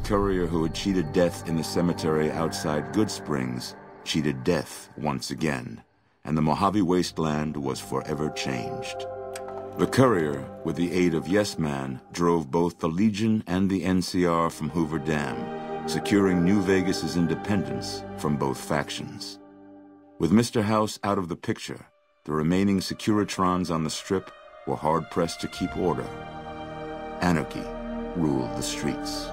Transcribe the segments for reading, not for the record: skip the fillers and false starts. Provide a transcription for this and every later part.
courier who had cheated death in the cemetery outside Good Springs cheated death once again, and the Mojave wasteland was forever changed. The courier, with the aid of Yes Man, drove both the Legion and the NCR from Hoover Dam, securing New Vegas's independence from both factions. With Mr. House out of the picture, the remaining Securitrons on the Strip were hard-pressed to keep order. Anarchy ruled the streets.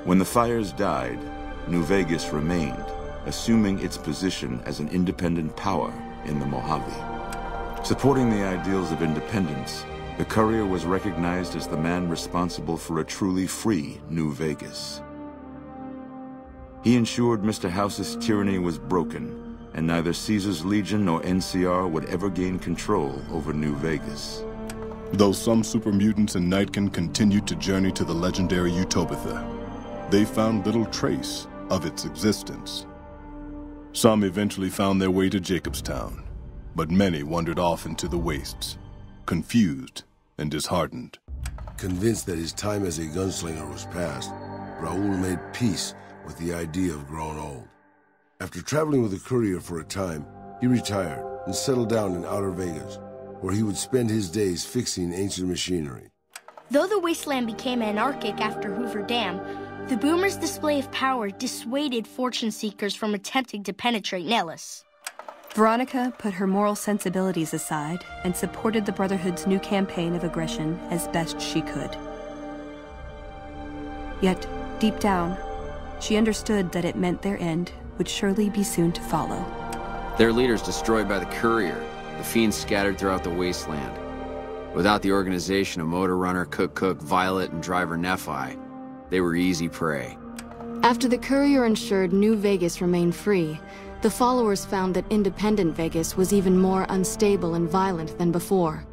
When the fires died, New Vegas remained, assuming its position as an independent power in the Mojave. Supporting the ideals of independence, the courier was recognized as the man responsible for a truly free New Vegas. He ensured Mr. House's tyranny was broken, and neither Caesar's Legion nor NCR would ever gain control over New Vegas. Though some super mutants in Nightkin continued to journey to the legendary Utopia, they found little trace of its existence. Some eventually found their way to Jacobstown, but many wandered off into the wastes, confused and disheartened. Convinced that his time as a gunslinger was past, Raoul made peace with the idea of growing old. After traveling with the courier for a time, he retired and settled down in Outer Vegas, where he would spend his days fixing ancient machinery. Though the wasteland became anarchic after Hoover Dam, the Boomers' display of power dissuaded fortune seekers from attempting to penetrate Nellis. Veronica put her moral sensibilities aside and supported the Brotherhood's new campaign of aggression as best she could. Yet, deep down, she understood that it meant their end would surely be soon to follow. Their leaders destroyed by the courier, the fiends scattered throughout the wasteland. Without the organization of Motor Runner, Cook, Violet, and Driver Nephi, they were easy prey. After the courier ensured New Vegas remained free, the followers found that independent Vegas was even more unstable and violent than before.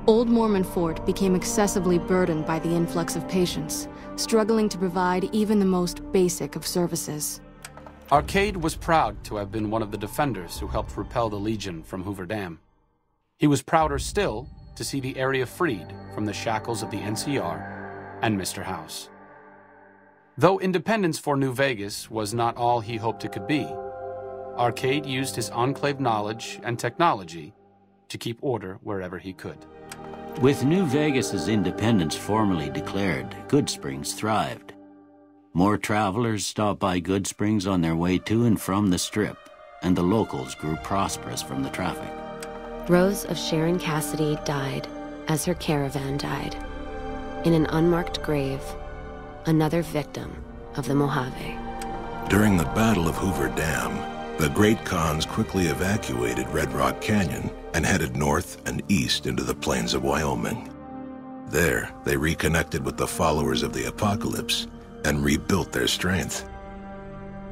Old Mormon Fort became excessively burdened by the influx of patients, struggling to provide even the most basic of services. Arcade was proud to have been one of the defenders who helped repel the Legion from Hoover Dam. He was prouder still to see the area freed from the shackles of the NCR and Mr. House. Though independence for New Vegas was not all he hoped it could be, Arcade used his enclave knowledge and technology to keep order wherever he could. With New Vegas's independence formally declared, Good Springs thrived. More travelers stopped by Good Springs on their way to and from the Strip, and the locals grew prosperous from the traffic. Rose of Sharon Cassidy died as her caravan died. In an unmarked grave, another victim of the Mojave. During the Battle of Hoover Dam, the Great Khans quickly evacuated Red Rock Canyon and headed north and east into the plains of Wyoming. There, they reconnected with the followers of the Apocalypse and rebuilt their strength.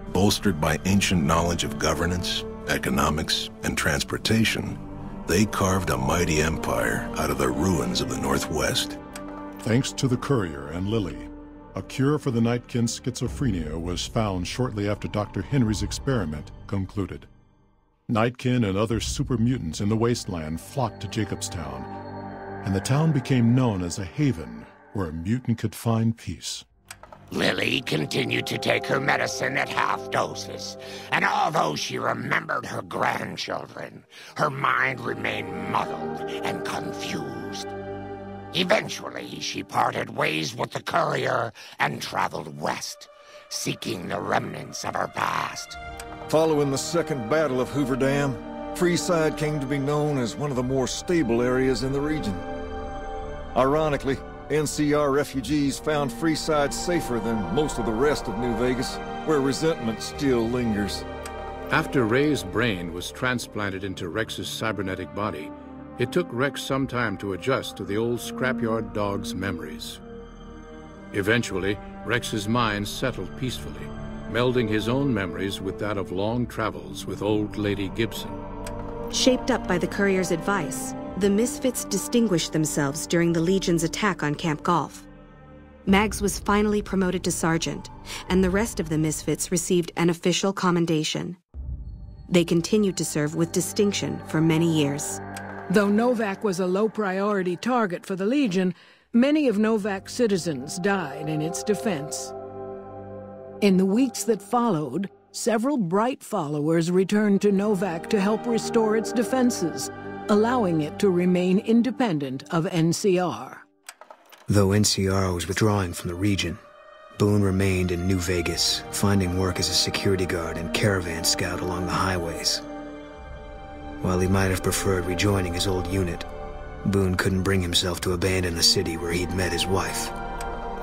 Bolstered by ancient knowledge of governance, economics, and transportation, they carved a mighty empire out of the ruins of the Northwest. Thanks to the courier and Lily, a cure for the Nightkin's schizophrenia was found shortly after Dr. Henry's experiment concluded. Nightkin and other super mutants in the wasteland flocked to Jacobstown, and the town became known as a haven where a mutant could find peace. Lily continued to take her medicine at half doses, and although she remembered her grandchildren, her mind remained muddled and confused. Eventually, she parted ways with the courier and traveled west, seeking the remnants of her past. Following the Second Battle of Hoover Dam, Freeside came to be known as one of the more stable areas in the region. Ironically, NCR refugees found Freeside safer than most of the rest of New Vegas, where resentment still lingers. After Ray's brain was transplanted into Rex's cybernetic body, it took Rex some time to adjust to the old scrapyard dog's memories. Eventually, Rex's mind settled peacefully, melding his own memories with that of long travels with old Lady Gibson. Shaped up by the courier's advice, the Misfits distinguished themselves during the Legion's attack on Camp Golf. Mags was finally promoted to sergeant, and the rest of the Misfits received an official commendation. They continued to serve with distinction for many years. Though Novak was a low-priority target for the Legion, Many of Novak's citizens died in its defense. In the weeks that followed, several bright followers returned to Novak to help restore its defenses, allowing it to remain independent of NCR. Though NCR was withdrawing from the region, Boone remained in New Vegas, finding work as a security guard and caravan scout along the highways. While he might have preferred rejoining his old unit, Boone couldn't bring himself to abandon the city where he'd met his wife.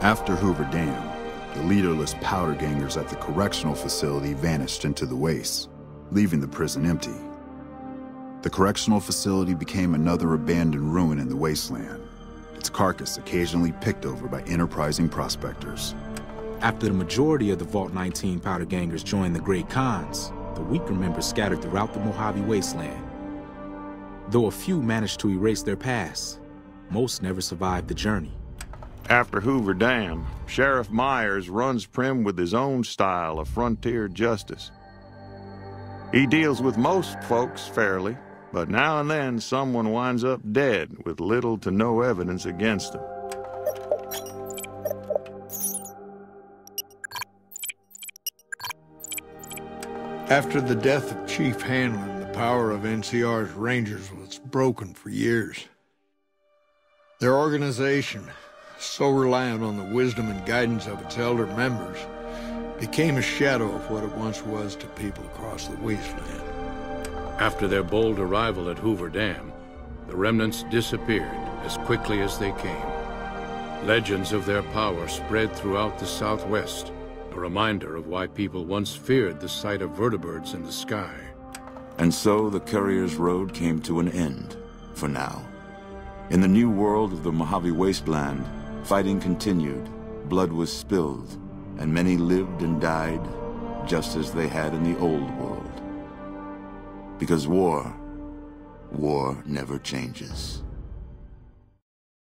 After Hoover Dam, the leaderless powder gangers at the correctional facility vanished into the wastes, leaving the prison empty. The correctional facility became another abandoned ruin in the wasteland, its carcass occasionally picked over by enterprising prospectors. After the majority of the Vault 19 powder gangers joined the Great Khans, the weaker members scattered throughout the Mojave Wasteland. Though a few managed to erase their past, most never survived the journey. After Hoover Dam, Sheriff Myers runs Prim with his own style of frontier justice. He deals with most folks fairly, but now and then someone winds up dead with little to no evidence against them. After the death of Chief Hanlon, the power of NCR's Rangers was broken for years. Their organization, so reliant on the wisdom and guidance of its elder members, became a shadow of what it once was to people across the wasteland. After their bold arrival at Hoover Dam, the remnants disappeared as quickly as they came. Legends of their power spread throughout the Southwest, a reminder of why people once feared the sight of vertibirds in the sky. And so the Courier's Road came to an end, for now. In the new world of the Mojave Wasteland, fighting continued, blood was spilled, and many lived and died just as they had in the old world. Because war never changes.